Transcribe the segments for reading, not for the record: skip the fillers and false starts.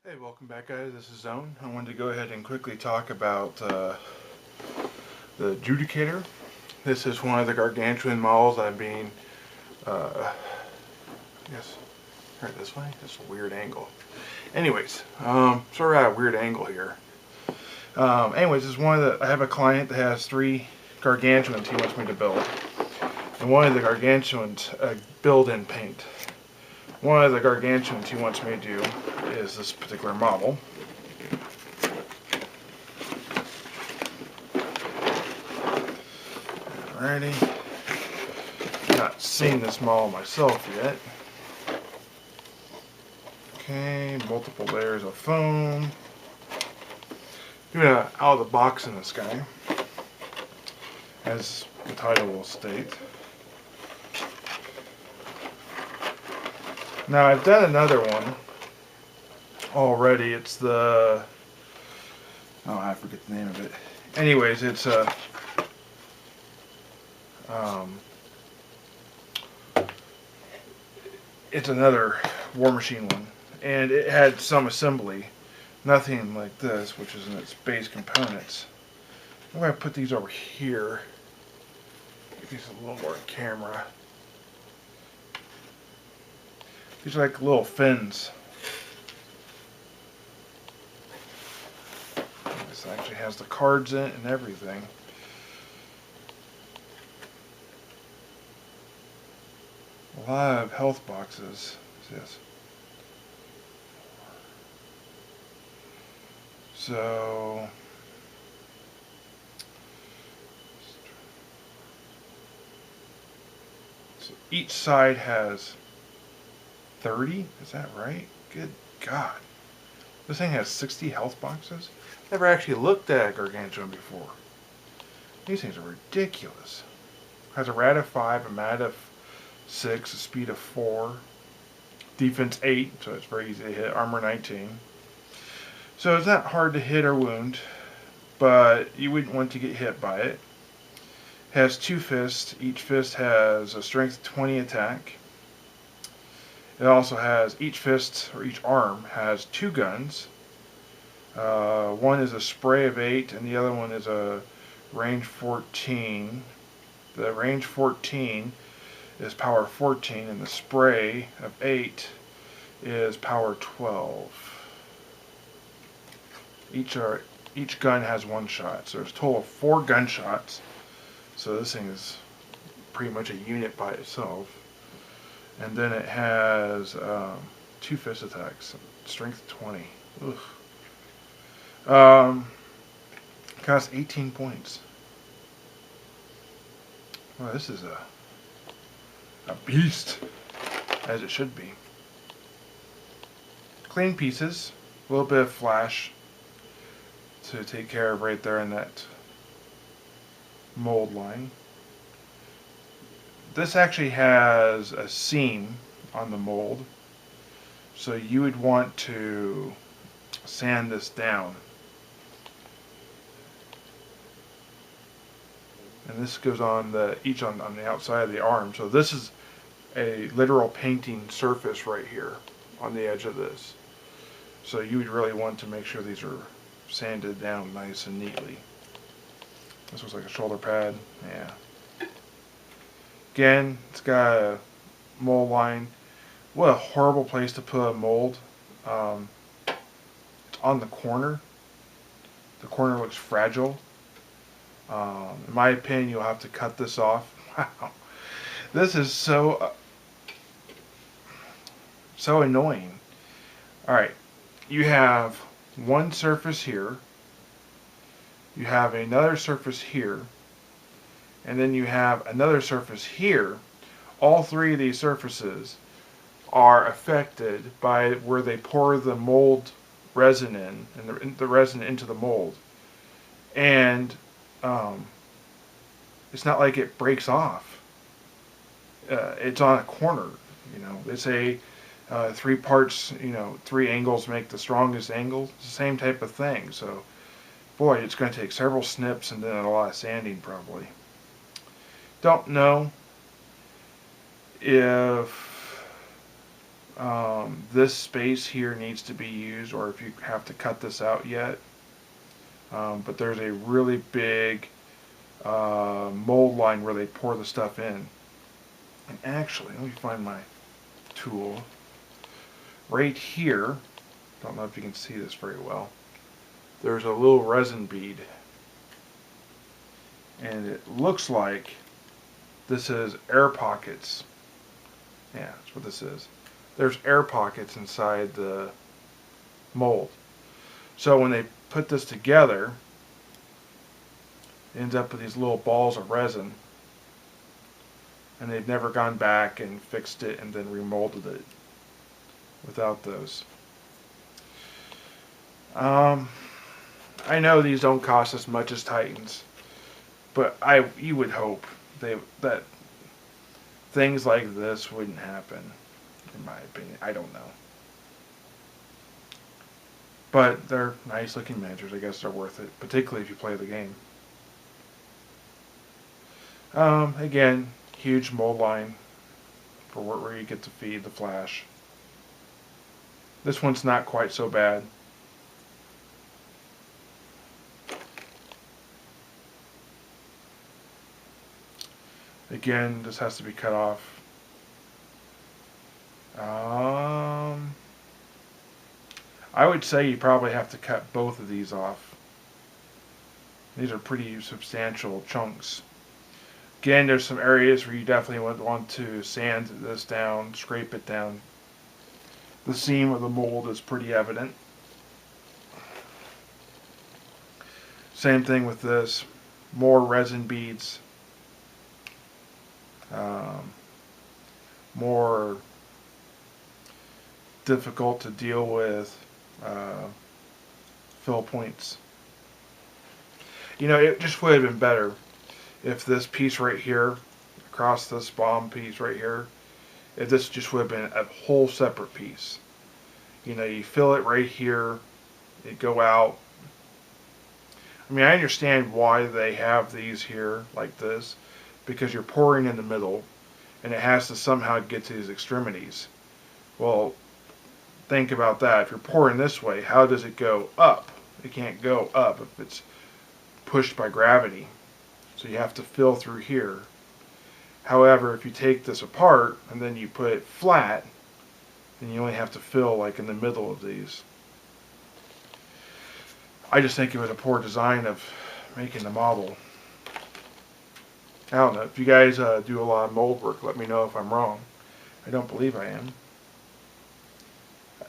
Hey, welcome back guys, this is Zone. I wanted to go ahead and quickly talk about the Judicator. This is one of the gargantuan models I'm being, I guess, turn it this way? That's a weird angle. Anyways, sort of at a weird angle here. Anyways, this is one of the, I have a client that has 3 gargantuans he wants me to build. And one of the gargantuans build and paint. One of the gargantuans he wants me to do is this particular model. Alrighty. Not seen this model myself yet. Okay, multiple layers of foam. Doing an out of the box in this guy, as the title will state. Now I've done another one already. It's the, oh, I forget the name of it. Anyways, it's a it's another War Machine one, and it had some assembly, nothing like this, which is in its base components. I'm going to put these over here, get these a little more camera. These are like little fins. This actually has the cards in it and everything. A lot of health boxes. Yes. So each side has 30? Is that right? Good God. This thing has 60 health boxes? Never actually looked at a gargantuan before. These things are ridiculous. Has a rad of 5, a mat of 6, a speed of 4, defense 8, so it's very easy to hit, armor 19. So it's not hard to hit or wound, but you wouldn't want to get hit by it. Has 2 fists. Each fist has a strength 20 attack. It also has, each fist, or each arm, has 2 guns. One is a spray of 8, and the other one is a range 14. The range 14 is power 14, and the spray of 8 is power 12. Each gun has 1 shot, so there's a total of 4 gunshots. So this thing is pretty much a unit by itself. And then it has 2 fist attacks, strength 20. Costs 18 points. Well, this is a beast, as it should be. Clean pieces, a little bit of flash to take care of right there in that mold line. This actually has a seam on the mold, so you would want to sand this down. And this goes on each on the outside of the arm. So this is a literal painting surface right here on the edge of this. So you would really want to make sure these are sanded down nice and neatly. This looks like a shoulder pad. Yeah. Again, it's got a mold line. What a horrible place to put a mold. It's on the corner. The corner looks fragile. In my opinion, you'll have to cut this off. Wow. This is so annoying. Alright, you have one surface here. You have another surface here. And then you have another surface here. All 3 of these surfaces are affected by where they pour the mold resin in, and the resin into the mold. And it's not like it breaks off. It's on a corner. You know, they say 3 parts, 3 angles make the strongest angle. It's the same type of thing. So, boy, it's going to take several snips and then a lot of sanding probably. Don't know if This space here needs to be used, or if you have to cut this out yet. But there's a really big mold line where they pour the stuff in. And actually, let me find my tool. Right here, don't know if you can see this very well, there's a little resin bead. And it looks like this is air pockets. Yeah, that's what this is. There's air pockets inside the mold. So when they put this together, it ends up with these little balls of resin. And they've never gone back and fixed it and then remolded it without those. I know these don't cost as much as Titans, but you would hope that things like this wouldn't happen, in my opinion. I don't know. But they're nice looking miniatures. I guess they're worth it, particularly if you play the game. Again, huge mold line for where you get to feed the Flash. This one's not quite so bad. Again, this has to be cut off. I would say you probably have to cut both of these off. These are pretty substantial chunks. Again, there's some areas where you definitely would want to sand this down, scrape it down. The seam of the mold is pretty evident. Same thing with this. More resin beads. More difficult to deal with fill points. You know, it just would have been better if this piece right here, across this bomb piece right here, if this just would have been a whole separate piece. You know, you fill it right here, it go out. I mean, I understand why they have these here like this, because you're pouring in the middle, and it has to somehow get to these extremities. Well, think about that. If you're pouring this way, how does it go up? It can't go up if it's pushed by gravity. So you have to fill through here. However, if you take this apart and then you put it flat, then you only have to fill like in the middle of these. I just think it was a poor design of making the model. I don't know. If you guys do a lot of mold work, let me know if I'm wrong. I don't believe I am.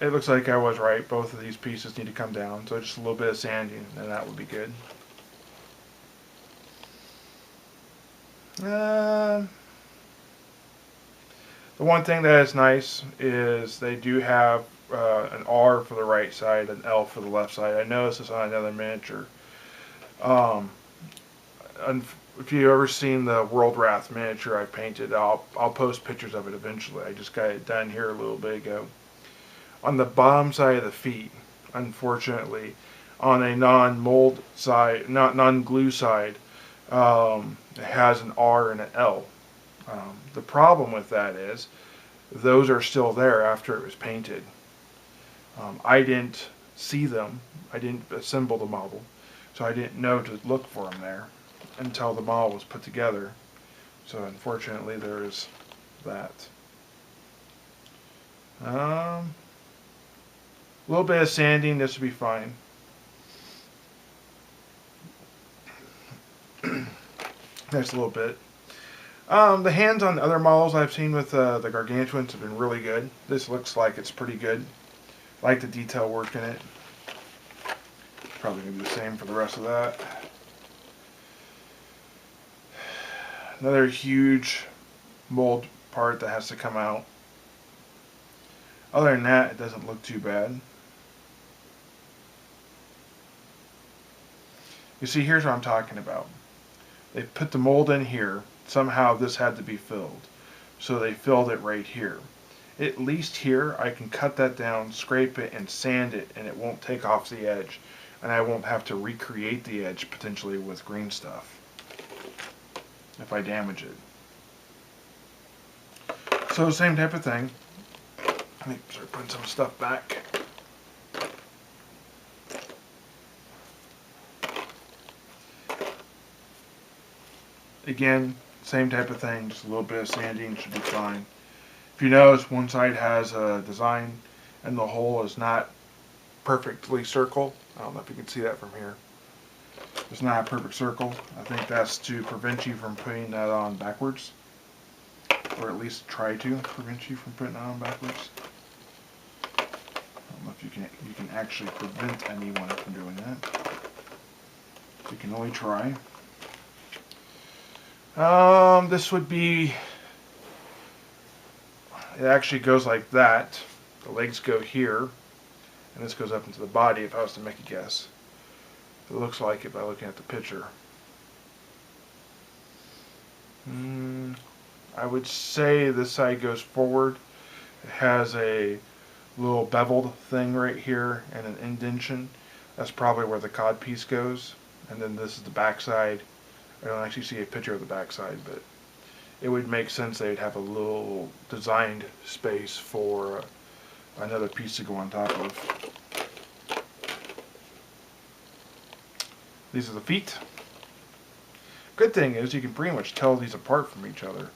It looks like I was right. Both of these pieces need to come down. So just a little bit of sanding, and that would be good. The one thing that is nice is they do have an R for the right side, an L for the left side. I noticed this on another miniature. If you've ever seen the World Wrath miniature I painted, I'll post pictures of it eventually. I just got it done here a little bit ago. On the bottom side of the feet, unfortunately, on a non-mold side, non-glue side, it has an R and an L. The problem with that is those are still there after it was painted. I didn't see them. I didn't assemble the model, so I didn't know to look for them there until the model was put together. So unfortunately there is that. A little bit of sanding, this would be fine. Just a little bit. The hands on the other models I've seen with the gargantuans have been really good. This looks like it's pretty good. I like the detail work in it. Probably going to do the same for the rest of that. Another huge mold part that has to come out. Other than that, it doesn't look too bad. You see, here's what I'm talking about. They put the mold in here. Somehow this had to be filled. So they filled it right here. At least here, I can cut that down, scrape it, and sand it, and it won't take off the edge. And I won't have to recreate the edge, potentially, with green stuff if I damage it. So same type of thing. Let me start putting some stuff back. Again, same type of thing, just a little bit of sanding should be fine. If you notice, one side has a design and the hole is not perfectly circle. I don't know if you can see that from here. It's not a perfect circle. I think that's to prevent you from putting that on backwards. Or at least try to prevent you from putting it on backwards. I don't know if you can actually prevent anyone from doing that. You can only try. This would be, it actually goes like that. The legs go here, and this goes up into the body if I was to make a guess. It looks like it by looking at the picture. I would say this side goes forward. It has a little beveled thing right here and an indentation. That's probably where the cod piece goes. And then this is the back side. I don't actually see a picture of the back side, but it would make sense they'd have a little designed space for another piece to go on top of. These are the feet. Good thing is you can pretty much tell these apart from each other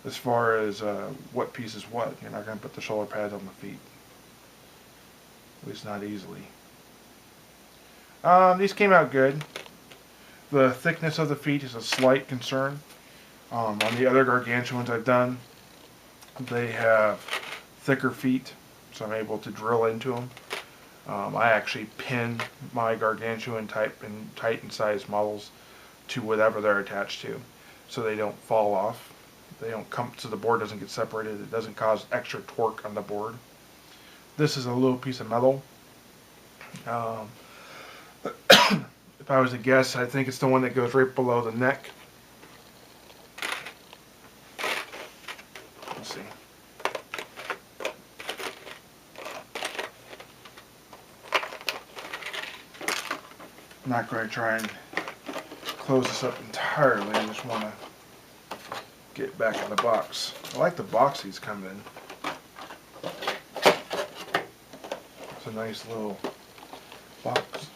as far as what piece is what. You're not going to put the shoulder pads on the feet. At least not easily. These came out good. The thickness of the feet is a slight concern. On the other gargantuans I've done, they have thicker feet, so I'm able to drill into them. I actually pin my gargantuan type and Titan size models to whatever they're attached to, so they don't fall off. They don't come, so the board doesn't get separated. It doesn't cause extra torque on the board. This is a little piece of metal. If I was to guess, I think it's the one that goes right below the neck. Let's see. I'm not going to try and close this up entirely. I just want to get it back in the box. I like the box these come in. It's a nice little box.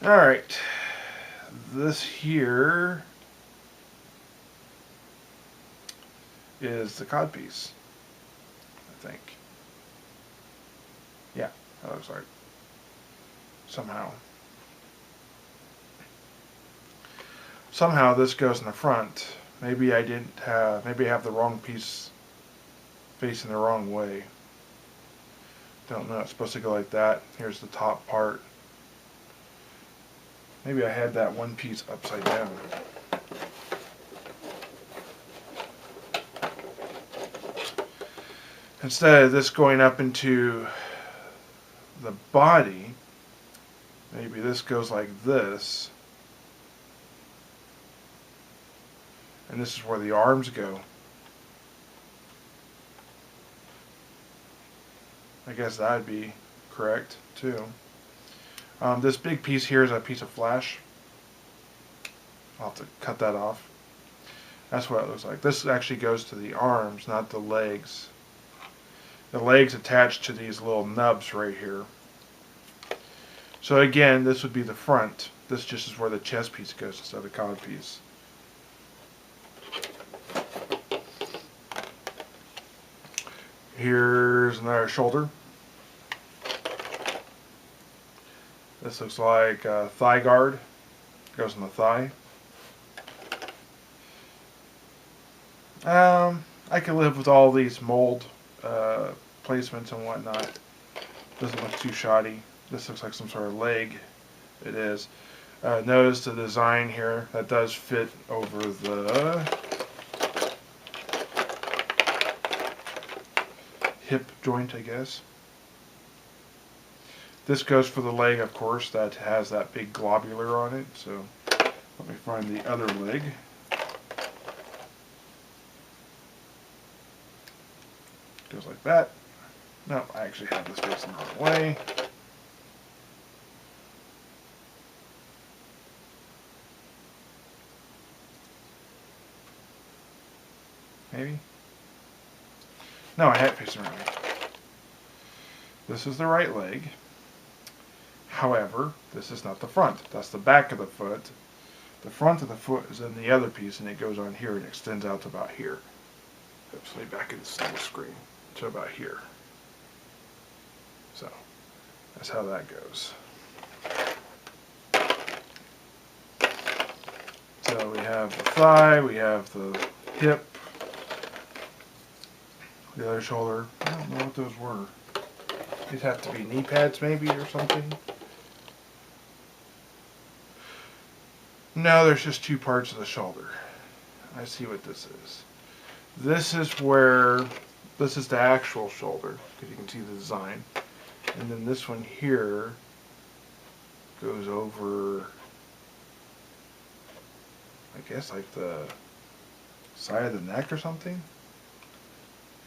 Alright, this here is the cod piece, I think. Yeah, that looks right. Somehow this goes in the front. Maybe I have the wrong piece facing the wrong way. Don't know, it's supposed to go like that. Here's the top part. Maybe I had that one piece upside down. Instead of this going up into the body, maybe this goes like this. And this is where the arms go. I guess that would be correct too. This big piece here is a piece of flash. I'll have to cut that off. That's what it looks like. This actually goes to the arms, not the legs. The legs attached to these little nubs right here. So again, this would be the front. This just is where the chest piece goes instead of the cod piece. Here's another shoulder. This looks like a thigh guard. Goes in the thigh. I can live with all these mold placements and whatnot. Doesn't look too shoddy. This looks like some sort of leg. It is. Notice the design here. That does fit over the hip joint, I guess. This goes for the leg, of course, that has that big globular on it. So let me find the other leg. Goes like that. No, I actually have this facing the wrong way. Maybe. No, I had it facing around me. This is the right leg. However, this is not the front. That's the back of the foot. The front of the foot is in the other piece, and it goes on here and extends out to about here. Oops, let me back in the screen to about here. So that's how that goes. So we have the thigh, we have the hip, the other shoulder. I don't know what those were. These have to be knee pads maybe or something. No, there's just two parts of the shoulder. I see what this is. This is the actual shoulder, because you can see the design. And then this one here goes over, I guess, like the side of the neck or something.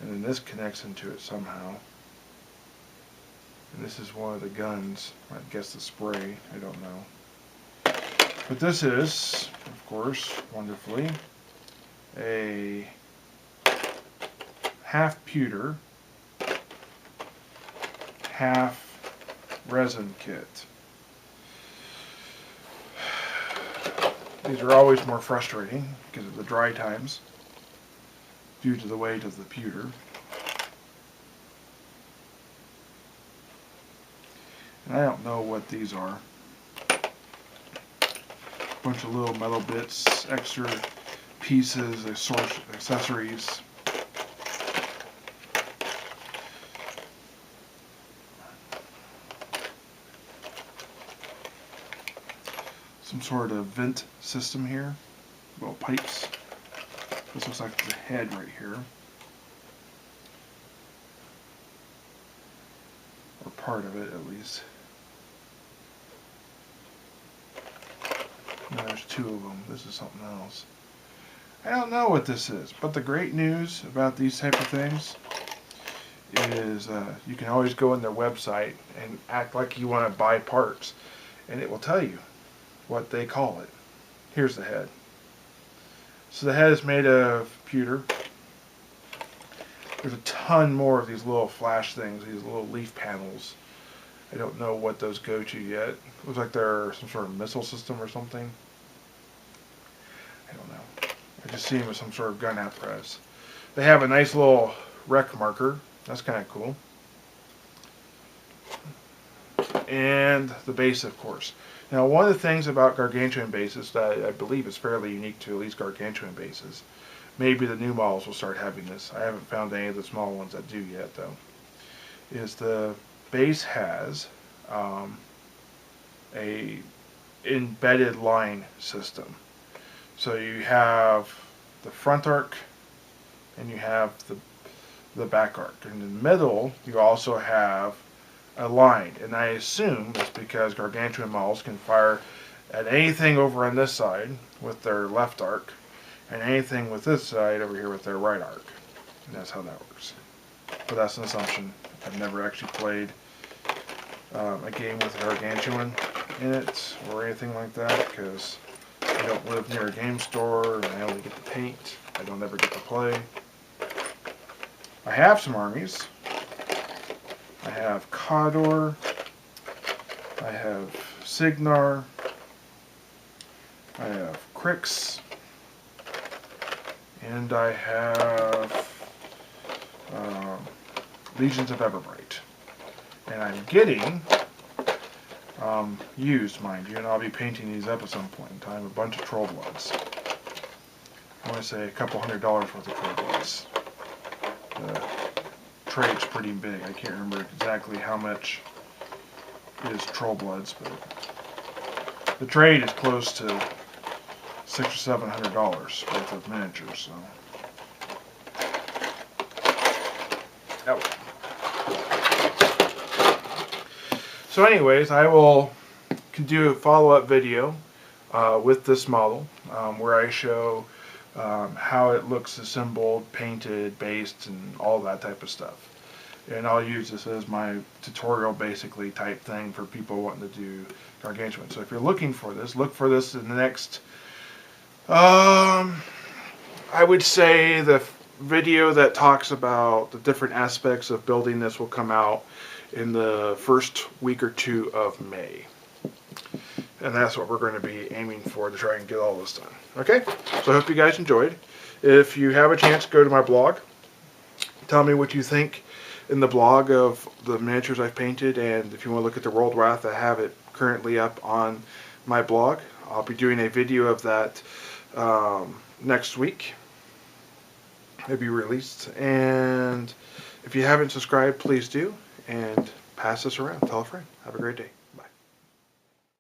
And then this connects into it somehow. And this is one of the guns, I guess the spray, I don't know. But this is, of course, wonderfully, a half pewter, half resin kit. These are always more frustrating because of the dry times due to the weight of the pewter. And I don't know what these are. Bunch of little metal bits, extra pieces, accessories. Some sort of vent system here, little pipes. This looks like the head right here, or part of it at least. And there's two of them. This is something else. I don't know what this is, but the great news about these type of things is you can always go on their website and act like you want to buy parts, and it will tell you what they call it. Here's the head. So the head is made of pewter. There's a ton more of these little flash things, these little leaf panels. I don't know what those go to yet. Looks like they're some sort of missile system or something. I don't know. I just see them as some sort of gun apparatus. They have a nice little rec marker. That's kind of cool. And the base, of course. Now, one of the things about gargantuan bases that I believe is fairly unique to at least gargantuan bases, maybe the new models will start having this. I haven't found any of the small ones that do yet, though, is the base has a embedded line system. So you have the front arc and you have the back arc. And in the middle, you also have a line. And I assume it's because gargantuan models can fire at anything over on this side with their left arc and anything with this side over here with their right arc. And that's how that works. But that's an assumption. I've never actually played a game with a gargantuan in it or anything like that because I don't live near a game store and I only get to paint. I don't ever get to play. I have some armies. I have Cador. I have Signar. I have Crix. And I have Legions of Everbright. And I'm getting used, mind you, and I'll be painting these up at some point in time, a bunch of Troll Bloods. I want to say a couple $100 worth of Troll Bloods. The trade's pretty big. I can't remember exactly how much is Troll Bloods, but the trade is close to $600 or $700 worth of miniatures. So. So anyways, I will do a follow-up video with this model where I show how it looks assembled, painted, based, and all that type of stuff. And I'll use this as my tutorial basically type thing for people wanting to do gargantuan. So if you're looking for this, look for this in the next, I would say the video that talks about the different aspects of building this will come out in the first week or two of May. And that's what we're going to be aiming for, to try and get all this done. Okay? So I hope you guys enjoyed. If you have a chance, go to my blog. Tell me what you think in the blog of the miniatures I've painted, and if you want to look at the World Wrath, I have it currently up on my blog. I'll be doing a video of that next week. It'll be released, and if you haven't subscribed, please do, and pass this around. Tell a friend. Have a great day.